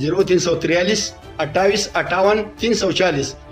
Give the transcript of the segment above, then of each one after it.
0343 28 58 340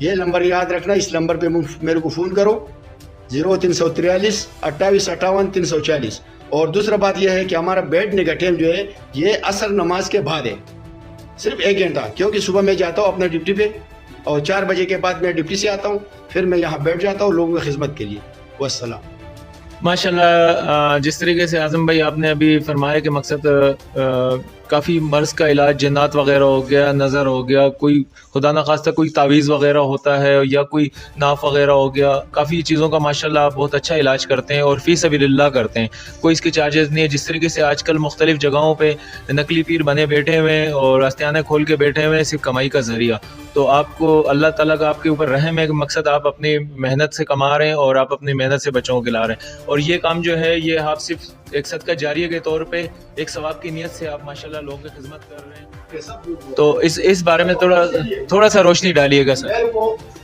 یہ نمبر یاد رکھنا, اس نمبر پہ میرے کو فون کرو 0343 28 58 340. اور دوسرا بات یہ ہے کہ ہمارا بیٹھنے کا ٹائم جو ہے یہ عصر نماز کے بعد ہے, صرف 1 گھنٹہ, کیونکہ صبح میں جاتا ہوں اپنے ڈیوٹی پہ اور 4 بجے کے بعد میں ڈیوٹی سے آتا ہوں, پھر میں یہاں بیٹھ جاتا ہوں لوگوں کی خدمت کے لیے. والسلام. ماشاءاللہ, جس طریقے سے اعظم بھائی آپ نے ابھی فرمایا کہ مقصد کافی مرض کا علاج, جنات وغیرہ ہو گیا, نظر ہو گیا, کوئی خدا نخواستہ کوئی تعویذ وغیرہ ہوتا ہے یا کوئی ناف وغیرہ ہو گیا, کافی چیزوں کا ماشاءاللہ آپ بہت اچھا علاج کرتے ہیں اور فی سبیل اللہ کرتے ہیں, کوئی اس کے چارجز نہیں ہے. جس طریقے سے آج کل مختلف جگہوں پہ نقلی پیر بنے بیٹھے ہوئے ہیں اور آستانے کھول کے بیٹھے ہوئے ہیں صرف کمائی کا ذریعہ, تو آپ کو اللہ تعالیٰ کا آپ کے اوپر رحم ہے کہ مقصد آپ اپنی محنت سے کما رہے ہیں اور آپ اپنی محنت سے بچوں کو کھلا رہے ہیں, اور یہ کام جو ہے یہ آپ صرف ایک صدقہ جاریہ کے طور پہ ایک ثواب کی نیت سے آپ ماشاءاللہ لوگوں کی خدمت کر رہے ہیں. تو اس بارے میں تھوڑا سا روشنی ڈالیے گا سر.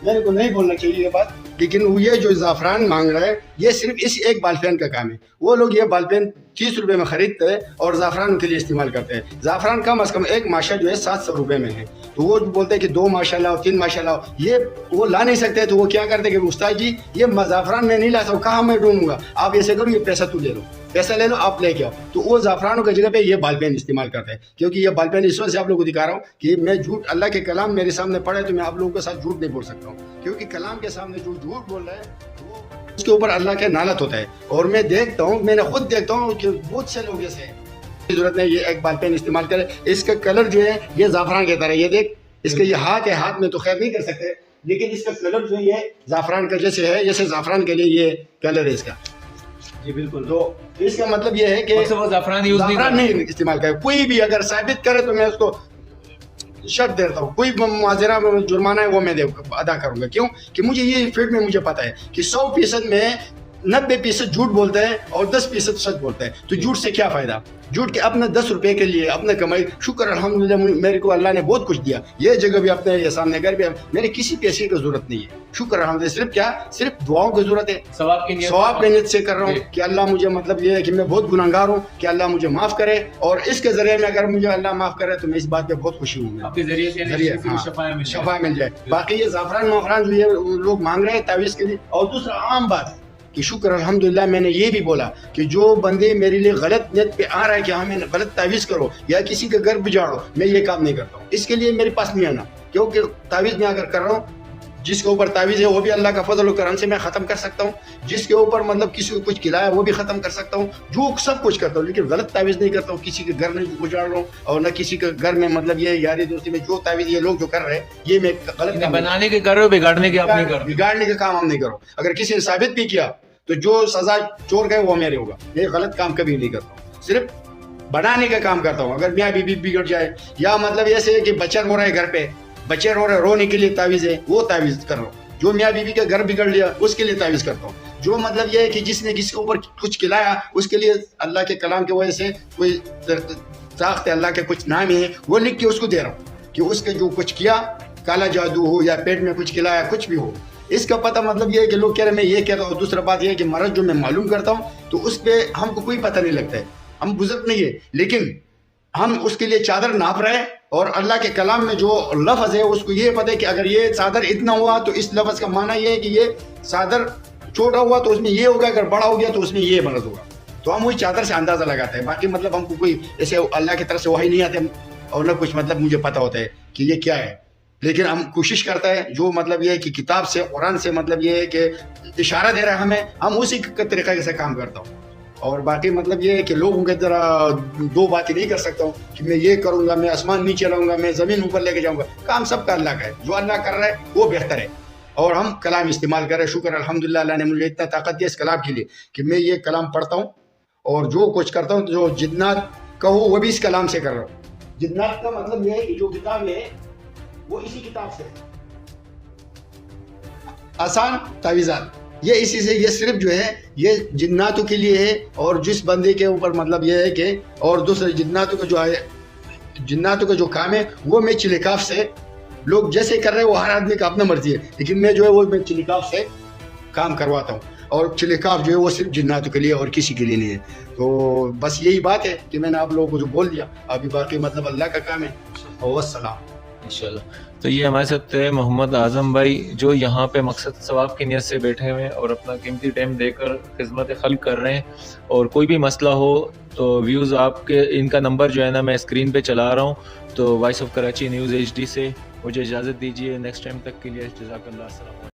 میرے کو نہیں بولنا چاہیے یہ بات, لیکن یہ جو زعفران مانگ رہا ہے یہ صرف اس ایک بال پین کا کام ہے. وہ لوگ یہ بال پین 30 روپے میں خریدتے ہیں اور زعفران کے لیے استعمال کرتے ہیں. زعفران کم از کم ایک ماشا جو ہے 700 روپے میں ہے, تو وہ بولتے ہیں کہ 2 ماشاءاللہ اور 3 ماشاءاللہ, یہ وہ لا نہیں سکتے, تو وہ کیا کرتے کہ استاد جی یہ زعفران میں نہیں لا سکتا, کہاں میں ڈھونڈوں گا, آپ ایسے کرو یہ پیسہ تو لے لو, پیسہ لے لو آپ لے کے آؤ. تو وہ زعفرانوں کی جگہ پہ یہ بال پین استعمال کرتے ہیں, کیونکہ یہ بال پین اس وجہ سے آپ لوگوں کو دکھا رہا ہوں کہ میں جھوٹ, اللہ کے کلام میرے سامنے پڑھے تو میں آپ لوگوں کے ساتھ جھوٹ نہیں بول سکتا ہوں, کیونکہ کلام کے سامنے جو جھوٹ بول رہا ہے وہ اس کے اوپر اللہ کے نالت ہوتا ہے. اور میں دیکھتا ہوں, میں نے خود دیکھتا ہوں کہ بہت سے لوگ ایسے ہیں, ضرورت نہیں یہ ایک بال پین استعمال کرے. اس کا کلر جو ہے یہ زعفران کی طرح, یہ دیکھ اس کا یہ ہاتھ ہے, ہاتھ میں تو خیر نہیں کر سکتے, لیکن اس کا کلر جو ہے یہ زعفران کا جیسے ہے, جیسے زعفران کے لیے یہ کلر ہے اس کا. جی بالکل. تو اس کا مطلب یہ ہے کہ وہ زعفران نہیں استعمال کرے. کوئی بھی اگر ثابت کرے تو میں اس کو شرط دیتا ہوں, کوئی معاذرہ جرمانہ ہے وہ میں ادا کروں گا. کیوں کہ مجھے یہ فیلڈ میں مجھے پتا ہے کہ 100% میں 90% جھوٹ بولتا ہے اور 10% سچ بولتا ہے. تو جھوٹ سے کیا فائدہ, جھوٹ کے اپنے 10 روپے کے لیے اپنے کمائی, شکر الحمدللہ میرے کو اللہ نے بہت کچھ دیا, یہ جگہ بھی اپنے یہ سامنے گھر بھی, میرے کسی پیسے کی ضرورت نہیں ہے, شکر الحمدللہ. صرف کیا, صرف دعاؤں کی ضرورت ہے, ثواب کی نیت سے کر رہا ہوں کہ اللہ مجھے مطلب یہ ہے کہ میں بہت گناہگار ہوں, کہ اللہ مجھے معاف کرے, اور اس کے ذریعے میں اگر مجھے اللہ معاف کرے تو میں اس بات پہ بہت خوشی ہوں, آپ کے ذریعے شفا مل جائے. باقی یہ زعفران جو یہ لوگ مانگ رہے ہیں تعویذ کے لیے. اور دوسرا عام بات کہ شکر الحمدللہ میں نے یہ بھی بولا کہ جو بندے میرے لیے غلط نیت پہ آ رہا ہے کہ ہمیں غلط تعویذ کرو یا کسی کا گھر بجاڑو, میں یہ کام نہیں کرتا ہوں. اس کے لیے میرے پاس نہیں آنا, کیونکہ تعویذ میں اگر کر رہا ہوں, جس کے اوپر تعویذ ہے وہ بھی اللہ کا فضل و کرم سے میں ختم کر سکتا ہوں, جس کے اوپر مطلب کسی کو کچھ کھلایا وہ بھی ختم کر سکتا ہوں, جو سب کچھ کرتا ہوں, لیکن غلط تعویذ نہیں کرتا ہوں. کسی کے گھر نہیں اجاڑ رہا ہوں اور نہ کسی کے گھر میں مطلب یہ یاری دوستی میں جو تعویذ یہ لوگ جو کر رہے ہیں یہ میں غلط بنانے کے کر رہے ہو, بگاڑنے کے آپ نہیں کر, بگاڑنے کا کام ہم نہیں کرو. اگر کسی نے ثابت بھی کیا تو جو سزا چور گئے وہ میرے ہوگا. یہ غلط کام کبھی نہیں کرتا ہوں, صرف بنانے کا کام کرتا ہوں. اگر میاں بیوی بگڑ جائے یا مطلب ایسے کہ بچہ رو رہا ہے گھر پہ, بچے رو رہے, رونے کے لیے تعویذ ہے وہ تعویذ کر رہا ہوں. جو میاں بیوی کا گھر بگڑ لیا اس کے لیے تعویذ کرتا ہوں. جو مطلب یہ ہے کہ جس نے کسی کے اوپر کچھ کھلایا اس کے لیے اللہ کے کلام کی وجہ سے کوئی ساخت اللہ کے کچھ نام ہے وہ لکھ کے اس کو دے رہا ہوں کہ اس کے جو کچھ کیا, کالا جادو ہو یا پیٹ میں کچھ کھلایا, کچھ بھی ہو, اس کا پتہ مطلب یہ ہے کہ لوگ کہہ رہے میں یہ کہہ رہا ہوں. دوسرا بات یہ ہے کہ مرض جو میں معلوم کرتا ہوں تو اس پہ ہم کو کوئی پتہ نہیں لگتا ہے, ہم بزرگ نہیں ہے, لیکن ہم اس کے لیے چادر ناپ رہے ہیں اور اللہ کے کلام میں جو لفظ ہے اس کو یہ پتہ ہے کہ اگر یہ چادر اتنا ہوا تو اس لفظ کا معنی یہ ہے کہ یہ چادر چھوٹا ہوا تو اس میں یہ ہوگا, اگر بڑا ہو گیا تو اس میں یہ مرض ہوگا. تو ہم وہی چادر سے اندازہ لگاتے ہیں. باقی مطلب ہم کو کوئی ایسے اللہ کی طرف سے وحی نہیں آتے اور نہ کچھ مطلب مجھے پتہ ہوتا ہے کہ یہ کیا ہے, لیکن ہم کوشش کرتا ہے جو مطلب یہ ہے کہ کتاب سے قرآن سے مطلب یہ ہے کہ اشارہ دے رہا ہے ہمیں, ہم اسی کے طریقے سے کام کرتا ہوں. اور باقی مطلب یہ ہے کہ لوگوں کے طرح دو باتیں نہیں کر سکتا ہوں کہ میں یہ کروں گا, میں آسمان نیچے لاؤں گا, میں زمین اوپر لے کے جاؤں گا. کام سب کا اللہ کا ہے, جو اللہ کر رہا ہے وہ بہتر ہے. اور ہم کلام استعمال کر رہے ہیں. شکر الحمدللہ اللہ نے مجھے اتنا طاقت دیا اس کلام کے لیے کہ میں یہ کلام پڑھتا ہوں اور جو کچھ کرتا ہوں, جو جنات کہو وہ بھی اس کلام سے کر رہا ہوں. جنات کا مطلب یہ ہے کہ جو کتاب ہے وہ اسی کتاب سے آسان تعویذات, یہ اسی سے, یہ صرف جو ہے یہ جناتوں کے لیے ہے. اور جس بندے کے اوپر مطلب یہ ہے کہ اور دوسرے جناتوں کا جو ہے, جناتوں کا جو کام ہے وہ میں چلیکاف سے, لوگ جیسے کر رہے ہیں وہ ہر آدمی کا اپنا مرضی ہے, لیکن میں جو ہے وہ میں چلیکاف سے کام کرواتا ہوں. اور چلیکاف جو ہے وہ صرف جناتوں کے لیے اور کسی کے لیے نہیں ہے. تو بس یہی بات ہے کہ میں نے آپ لوگوں کو جو بول دیا, ابھی باقی مطلب اللہ کا کام ہے. والسلام. انشاءاللہ. تو یہ ہمارے ساتھ تھے محمد اعظم بھائی جو یہاں پہ مقصد ثواب کی نیت سے بیٹھے ہوئے ہیں اور اپنا قیمتی ٹائم دے کر خدمت خلق کر رہے ہیں. اور کوئی بھی مسئلہ ہو تو ویوز آپ کے ان کا نمبر جو ہے نا میں اسکرین پہ چلا رہا ہوں. تو voice of Karachi news HD سے مجھے اجازت دیجیے. نیکسٹ ٹائم تک کے لیے جزاک اللہ. السلام علیکم.